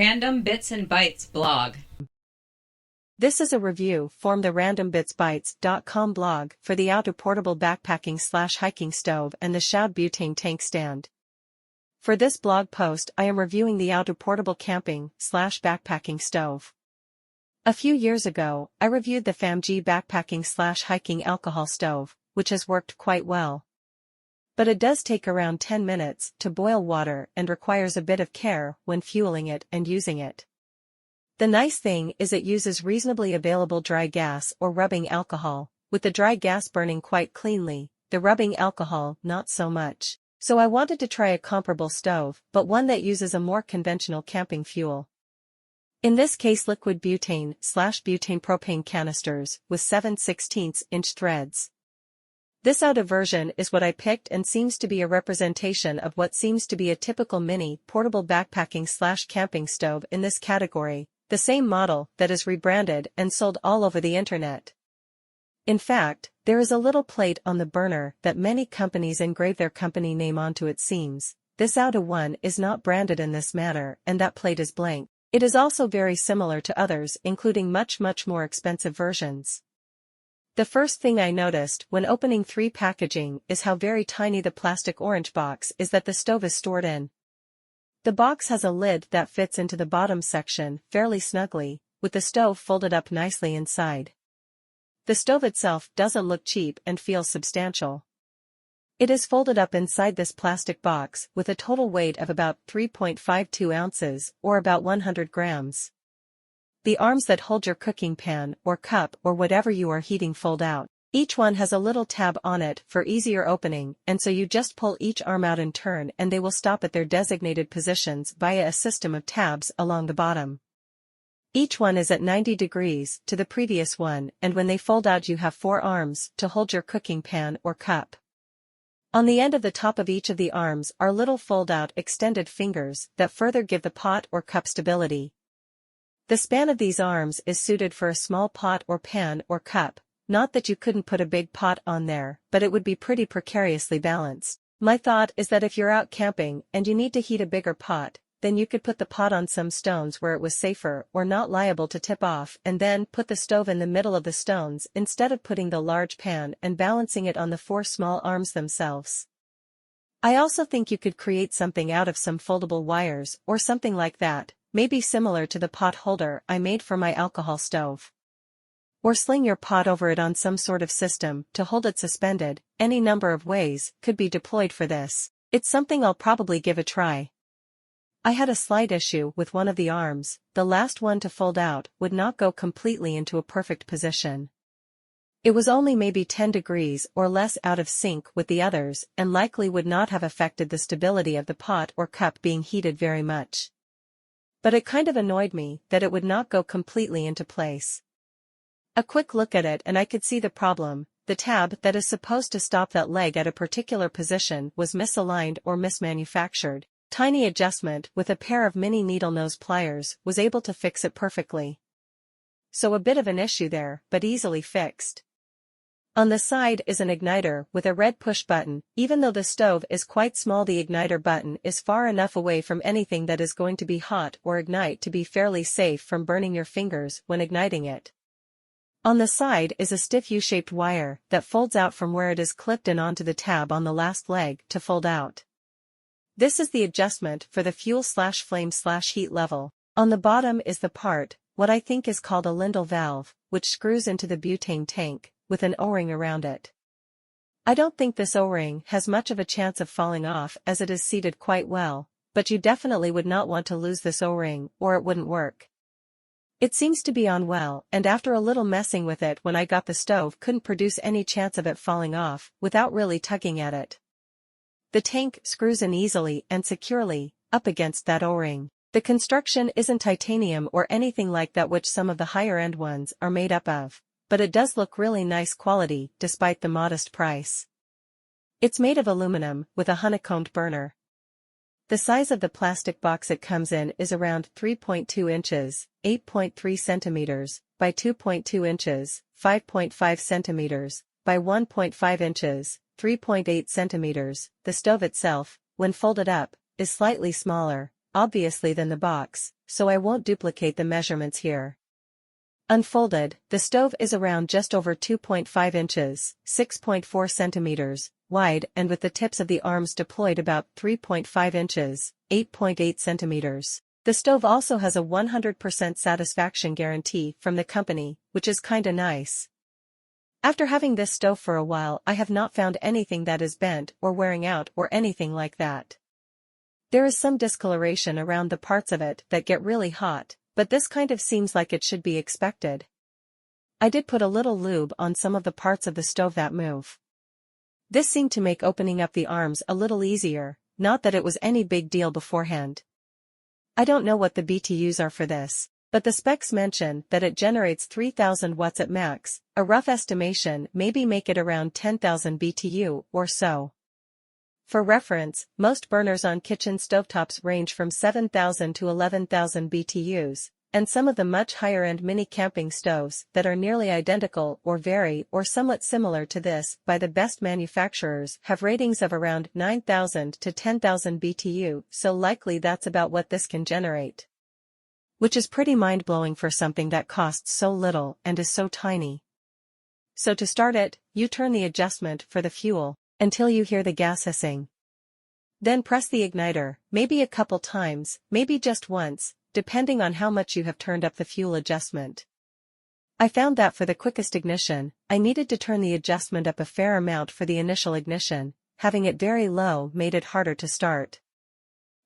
Random Bits and Bytes blog. This is a review from the randombitsbytes.com blog for the Aotu portable backpacking/hiking stove and the Shoud Butane tank stand. For this blog post I am reviewing the Aotu portable camping/backpacking stove. A few years ago, I reviewed the FAMG backpacking/hiking alcohol stove, which has worked quite well. But it does take around 10 minutes to boil water and requires a bit of care when fueling it and using it. The nice thing is it uses reasonably available dry gas or rubbing alcohol, with the dry gas burning quite cleanly, the rubbing alcohol not so much. So I wanted to try a comparable stove, but one that uses a more conventional camping fuel. In this case liquid butane/butane propane canisters with 7/16" threads. This Aotu version is what I picked and seems to be a representation of what seems to be a typical mini portable backpacking/camping stove in this category, the same model that is rebranded and sold all over the internet. In fact, there is a little plate on the burner that many companies engrave their company name onto. It seems this Aotu one is not branded in this manner and that plate is blank. It is also very similar to others, including much more expensive versions. The first thing I noticed when opening 3 packaging is how very tiny the plastic orange box is that the stove is stored in. The box has a lid that fits into the bottom section fairly snugly, with the stove folded up nicely inside. The stove itself doesn't look cheap and feels substantial. It is folded up inside this plastic box with a total weight of about 3.52 ounces or about 100 grams. The arms that hold your cooking pan or cup or whatever you are heating fold out. Each one has a little tab on it for easier opening, and so you just pull each arm out in turn and they will stop at their designated positions via a system of tabs along the bottom. Each one is at 90 degrees to the previous one, and when they fold out you have 4 arms to hold your cooking pan or cup. On the end of the top of each of the arms are little fold-out extended fingers that further give the pot or cup stability. The span of these arms is suited for a small pot or pan or cup, not that you couldn't put a big pot on there, but it would be pretty precariously balanced. My thought is that if you're out camping and you need to heat a bigger pot, then you could put the pot on some stones where it was safer or not liable to tip off and then put the stove in the middle of the stones instead of putting the large pan and balancing it on the 4 small arms themselves. I also think you could create something out of some foldable wires or something like that, maybe similar to the pot holder I made for my alcohol stove. Or sling your pot over it on some sort of system to hold it suspended. Any number of ways could be deployed for this. It's something I'll probably give a try. I had a slight issue with one of the arms. The last one to fold out would not go completely into a perfect position. It was only maybe 10 degrees or less out of sync with the others and likely would not have affected the stability of the pot or cup being heated very much. But it kind of annoyed me that it would not go completely into place. A quick look at it and I could see the problem. The tab that is supposed to stop that leg at a particular position was misaligned or mismanufactured. Tiny adjustment with a pair of mini needle nose pliers was able to fix it perfectly. So a bit of an issue there, but easily fixed. On the side is an igniter with a red push button. Even though the stove is quite small, the igniter button is far enough away from anything that is going to be hot or ignite to be fairly safe from burning your fingers when igniting it. On the side is a stiff U-shaped wire that folds out from where it is clipped in onto the tab on the last leg to fold out. This is the adjustment for the fuel/flame/heat level. On the bottom is the part, what I think is called a lindel valve, which screws into the butane tank, with an O-ring around it. I don't think this O-ring has much of a chance of falling off as it is seated quite well, but you definitely would not want to lose this O-ring or it wouldn't work. It seems to be on well, and after a little messing with it when I got the stove couldn't produce any chance of it falling off without really tugging at it. The tank screws in easily and securely, up against that O-ring. The construction isn't titanium or anything like that which some of the higher-end ones are made up of, but it does look really nice quality despite the modest price. It's made of aluminum with a honeycombed burner. The size of the plastic box it comes in is around 3.2 inches, 8.3 centimeters, by 2.2 inches, 5.5 centimeters, by 1.5 inches, 3.8 centimeters. The stove itself, when folded up, is slightly smaller, obviously, than the box, so I won't duplicate the measurements here. Unfolded, the stove is around just over 2.5 inches, 6.4 centimeters, wide, and with the tips of the arms deployed about 3.5 inches, 8.8 centimeters. The stove also has a 100% satisfaction guarantee from the company, which is kinda nice. After having this stove for a while, I have not found anything that is bent or wearing out or anything like that. There is some discoloration around the parts of it that get really hot, but this kind of seems like it should be expected. I did put a little lube on some of the parts of the stove that move. This seemed to make opening up the arms a little easier, not that it was any big deal beforehand. I don't know what the BTUs are for this, but the specs mention that it generates 3000 watts at max, a rough estimation maybe make it around 10,000 BTU or so. For reference, most burners on kitchen stovetops range from 7,000 to 11,000 BTUs, and some of the much higher-end mini camping stoves that are nearly identical or very or somewhat similar to this by the best manufacturers have ratings of around 9,000 to 10,000 BTU, so likely that's about what this can generate. Which is pretty mind-blowing for something that costs so little and is so tiny. So to start it, you turn the adjustment for the fuel until you hear the gas hissing. Then press the igniter, maybe a couple times, maybe just once, depending on how much you have turned up the fuel adjustment. I found that for the quickest ignition, I needed to turn the adjustment up a fair amount for the initial ignition, having it very low made it harder to start.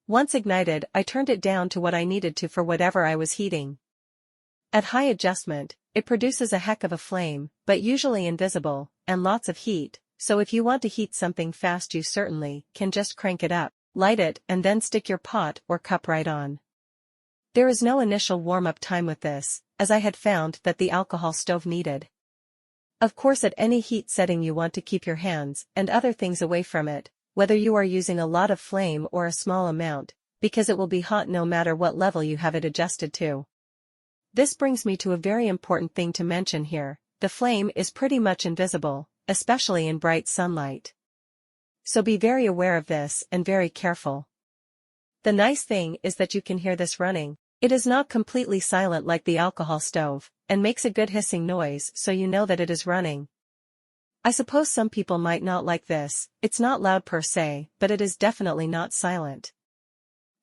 Once ignited, I turned it down to what I needed to for whatever I was heating. At high adjustment, it produces a heck of a flame, but usually invisible, and lots of heat. So if you want to heat something fast, you certainly can just crank it up, light it, and then stick your pot or cup right on. There is no initial warm-up time with this, as I had found that the alcohol stove needed. Of course, at any heat setting you want to keep your hands and other things away from it, whether you are using a lot of flame or a small amount, because it will be hot no matter what level you have it adjusted to. This brings me to a very important thing to mention here: the flame is pretty much invisible, especially in bright sunlight. So be very aware of this and very careful. The nice thing is that you can hear this running. It is not completely silent like the alcohol stove, and makes a good hissing noise, so you know that it is running. I suppose some people might not like this. It's not loud per se, but it is definitely not silent.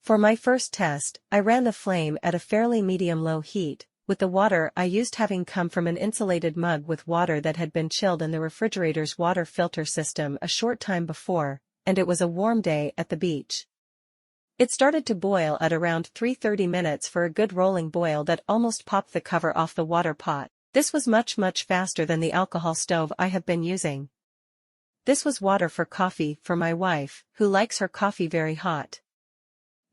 For my first test, I ran the flame at a fairly medium-low heat, with the water I used having come from an insulated mug with water that had been chilled in the refrigerator's water filter system a short time before, and it was a warm day at the beach. It started to boil at around 3:30 minutes for a good rolling boil that almost popped the cover off the water pot. This was much faster than the alcohol stove I have been using. This was water for coffee for my wife, who likes her coffee very hot.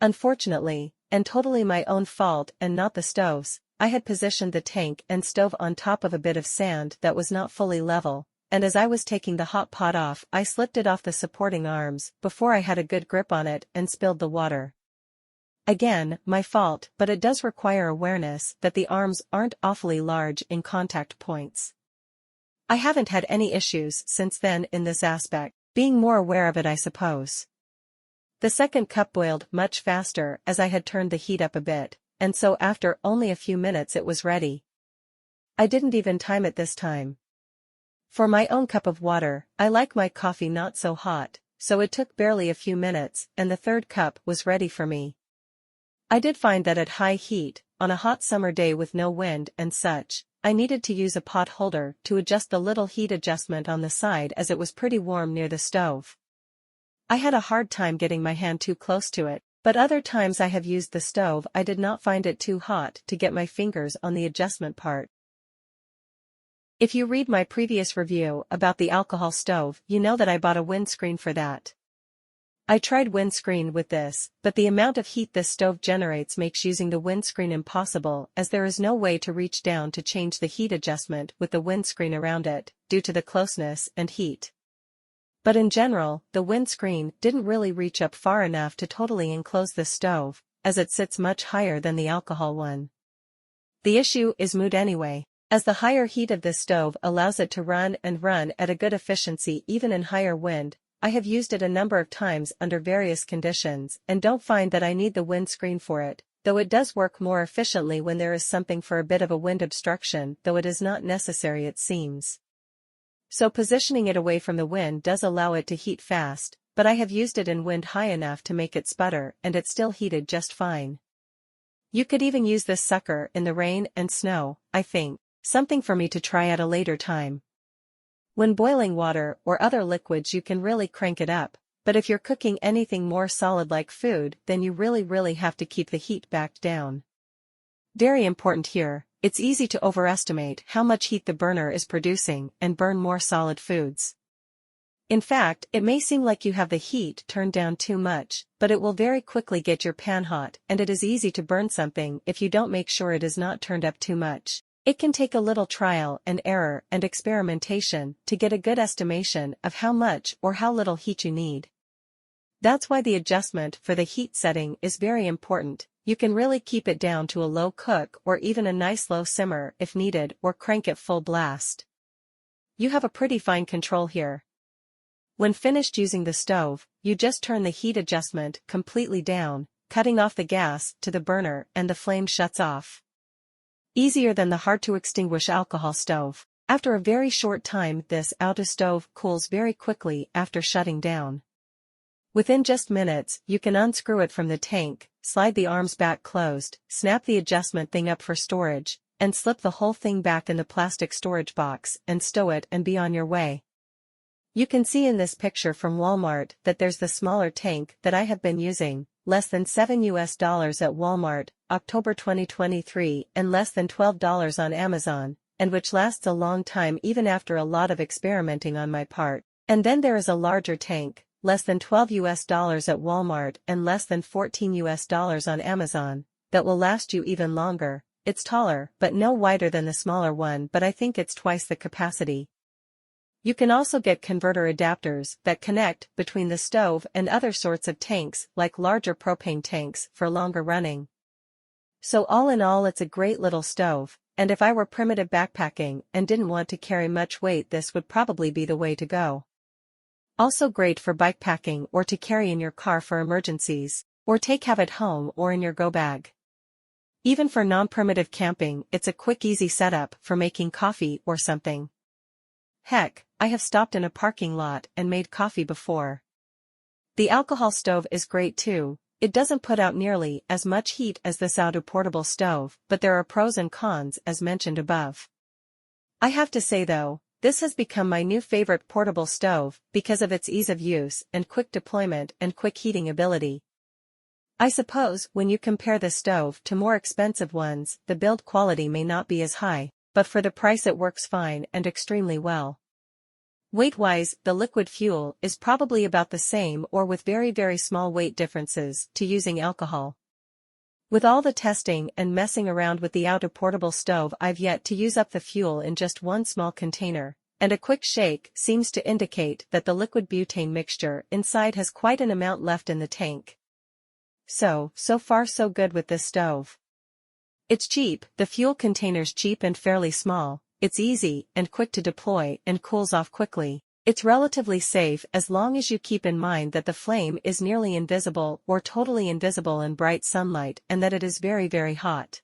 Unfortunately, and totally my own fault and not the stove's, I had positioned the tank and stove on top of a bit of sand that was not fully level, and as I was taking the hot pot off, I slipped it off the supporting arms before I had a good grip on it and spilled the water. Again, my fault, but it does require awareness that the arms aren't awfully large in contact points. I haven't had any issues since then in this aspect, being more aware of it, I suppose. The second cup boiled much faster as I had turned the heat up a bit, and so after only a few minutes it was ready. I didn't even time it this time. For my own cup of water, I like my coffee not so hot, so it took barely a few minutes, and the third cup was ready for me. I did find that at high heat, on a hot summer day with no wind and such, I needed to use a pot holder to adjust the little heat adjustment on the side as it was pretty warm near the stove. I had a hard time getting my hand too close to it, but other times I have used the stove I did not find it too hot to get my fingers on the adjustment part. If you read my previous review about the alcohol stove, you know that I bought a windscreen for that. I tried windscreen with this, but the amount of heat this stove generates makes using the windscreen impossible, as there is no way to reach down to change the heat adjustment with the windscreen around it, due to the closeness and heat. But in general, the windscreen didn't really reach up far enough to totally enclose the stove, as it sits much higher than the alcohol one. The issue is mood anyway, as the higher heat of this stove allows it to run at a good efficiency even in higher wind, I have used it a number of times under various conditions and don't find that I need the windscreen for it, though it does work more efficiently when there is something for a bit of a wind obstruction, though it is not necessary it seems. So positioning it away from the wind does allow it to heat fast, but I have used it in wind high enough to make it sputter and it still heated just fine. You could even use this sucker in the rain and snow, I think, something for me to try at a later time. When boiling water or other liquids you can really crank it up, but if you're cooking anything more solid like food then you really have to keep the heat back down. Very important here, it's easy to overestimate how much heat the burner is producing and burn more solid foods. In fact, it may seem like you have the heat turned down too much, but it will very quickly get your pan hot and it is easy to burn something if you don't make sure it is not turned up too much. It can take a little trial and error and experimentation to get a good estimation of how much or how little heat you need. That's why the adjustment for the heat setting is very important. You can really keep it down to a low cook or even a nice low simmer if needed or crank it full blast. You have a pretty fine control here. When finished using the stove, you just turn the heat adjustment completely down, cutting off the gas to the burner and the flame shuts off. Easier than the hard-to-extinguish alcohol stove. After a very short time this Aotu stove cools very quickly after shutting down. Within just minutes you can unscrew it from the tank, slide the arms back closed, snap the adjustment thing up for storage, and slip the whole thing back in the plastic storage box and stow it and be on your way. You can see in this picture from Walmart that there's the smaller tank that I have been using, less than $7 at Walmart, October 2023, and less than $12 on Amazon, and which lasts a long time even after a lot of experimenting on my part. And then there is a larger tank, less than $12 at Walmart and less than $14 on Amazon, that will last you even longer. It's taller but no wider than the smaller one, but I think it's twice the capacity. You can also get converter adapters that connect between the stove and other sorts of tanks like larger propane tanks for longer running. So all in all it's a great little stove, and if I were primitive backpacking and didn't want to carry much weight this would probably be the way to go. Also great for bikepacking or to carry in your car for emergencies, or have at home or in your go bag. Even for non-primitive camping it's a quick easy setup for making coffee or something. Heck, I have stopped in a parking lot and made coffee before. The alcohol stove is great too. It doesn't put out nearly as much heat as this Aotu portable stove, but there are pros and cons as mentioned above. I have to say though, this has become my new favorite portable stove because of its ease of use and quick deployment and quick heating ability. I suppose when you compare the stove to more expensive ones, the build quality may not be as high, but for the price it works fine and extremely well. Weight-wise, the liquid fuel is probably about the same or with very small weight differences to using alcohol. With all the testing and messing around with the Aotu portable stove I've yet to use up the fuel in just one small container, and a quick shake seems to indicate that the liquid butane mixture inside has quite an amount left in the tank. So far so good with this stove. It's cheap, the fuel container's cheap and fairly small, it's easy and quick to deploy and cools off quickly. It's relatively safe as long as you keep in mind that the flame is nearly invisible or totally invisible in bright sunlight and that it is very hot.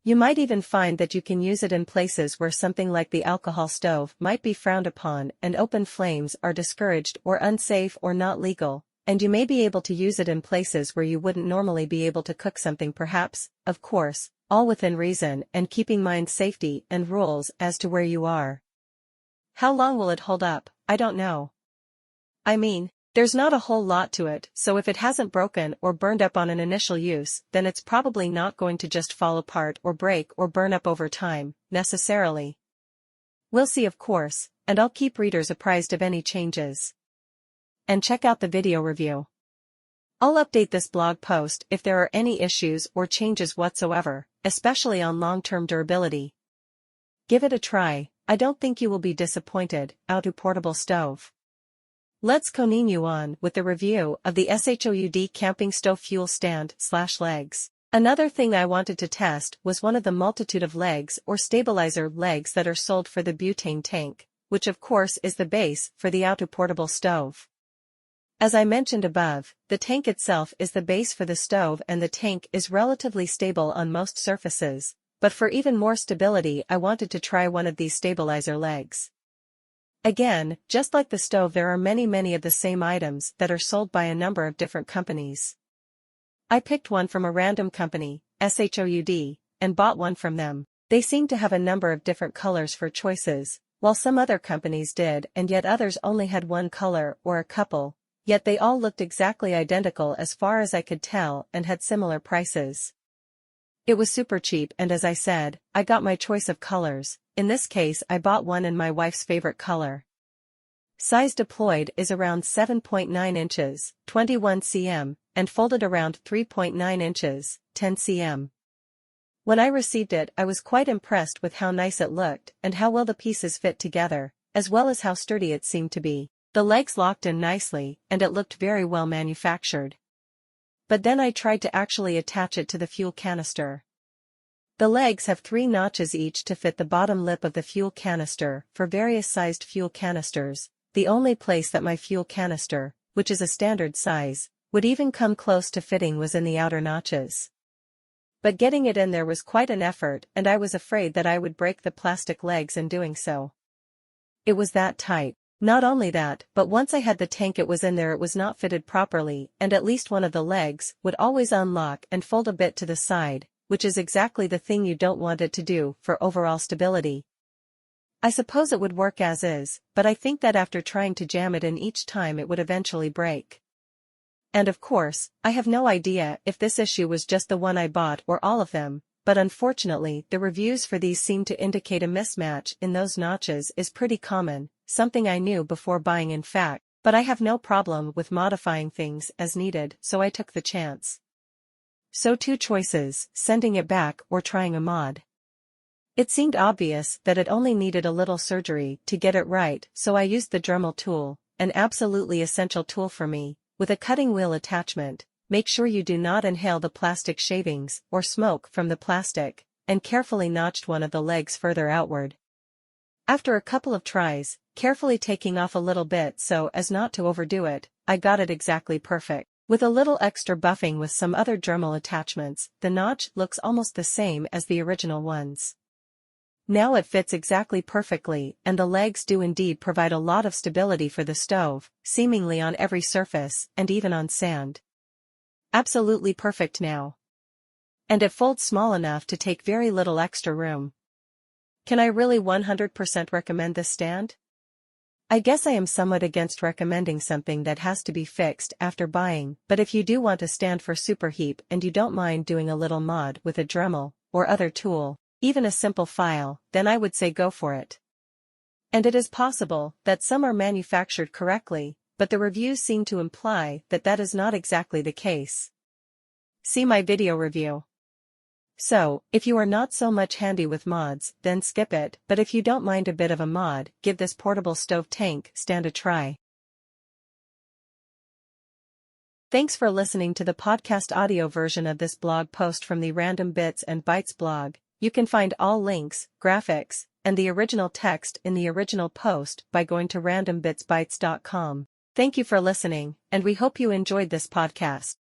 You might even find that you can use it in places where something like the alcohol stove might be frowned upon and open flames are discouraged or unsafe or not legal, and you may be able to use it in places where you wouldn't normally be able to cook something perhaps, of course, all within reason and keeping in mind safety and rules as to where you are. How long will it hold up? I don't know. I mean, there's not a whole lot to it, so if it hasn't broken or burned up on an initial use, then it's probably not going to just fall apart or break or burn up over time, necessarily. We'll see of course, and I'll keep readers apprised of any changes. And check out the video review. I'll update this blog post if there are any issues or changes whatsoever, especially on long-term durability. Give it a try, I don't think you will be disappointed. Aotu portable stove. Let's continue on with the review of the Shoud camping stove fuel stand/legs. Another thing I wanted to test was one of the multitude of legs or stabilizer legs that are sold for the butane tank, which of course is the base for the Aotu portable stove. As I mentioned above, the tank itself is the base for the stove and the tank is relatively stable on most surfaces, but for even more stability I wanted to try one of these stabilizer legs. Again, just like the stove, there are many of the same items that are sold by a number of different companies. I picked one from a random company, Shoud, and bought one from them. They seemed to have a number of different colors for choices, while some other companies did, and yet others only had one color or a couple, yet they all looked exactly identical as far as I could tell and had similar prices. It was super cheap, and as I said, I got my choice of colors. In this case I bought one in my wife's favorite color. Size deployed is around 7.9 inches, 21 cm, and folded around 3.9 inches, 10 cm. When I received it I was quite impressed with how nice it looked and how well the pieces fit together, as well as how sturdy it seemed to be. The legs locked in nicely, and it looked very well manufactured. But then I tried to actually attach it to the fuel canister. The legs have 3 notches each to fit the bottom lip of the fuel canister for various sized fuel canisters. The only place that my fuel canister, which is a standard size, would even come close to fitting was in the outer notches. But getting it in there was quite an effort, and I was afraid that I would break the plastic legs in doing so. It was that tight. Not only that, but once I had the tank it was in there, it was not fitted properly, and at least one of the legs would always unlock and fold a bit to the side, which is exactly the thing you don't want it to do for overall stability. I suppose it would work as is, but I think that after trying to jam it in each time it would eventually break. And of course, I have no idea if this issue was just the one I bought or all of them, but unfortunately the reviews for these seem to indicate a mismatch in those notches is pretty common, something I knew before buying in fact, but I have no problem with modifying things as needed, so I took the chance. So 2 choices, sending it back or trying a mod. It seemed obvious that it only needed a little surgery to get it right, so I used the Dremel tool, an absolutely essential tool for me, with a cutting wheel attachment. Make sure you do not inhale the plastic shavings or smoke from the plastic, and carefully notched one of the legs further outward. After a couple of tries, carefully taking off a little bit so as not to overdo it, I got it exactly perfect. With a little extra buffing with some other Dremel attachments, the notch looks almost the same as the original ones. Now it fits exactly perfectly, and the legs do indeed provide a lot of stability for the stove, seemingly on every surface, and even on sand. Absolutely perfect now. And it folds small enough to take very little extra room. Can I really 100% recommend this stand? I guess I am somewhat against recommending something that has to be fixed after buying, but if you do want a stand for superheat and you don't mind doing a little mod with a Dremel or other tool, even a simple file, then I would say go for it. And it is possible that some are manufactured correctly, but the reviews seem to imply that that is not exactly the case. See my video review. So, if you are not so much handy with mods, then skip it, but if you don't mind a bit of a mod, give this portable stove tank stand a try. Thanks for listening to the podcast audio version of this blog post from the Random Bits and Bytes blog. You can find all links, graphics, and the original text in the original post by going to randombitsbytes.com. Thank you for listening, and we hope you enjoyed this podcast.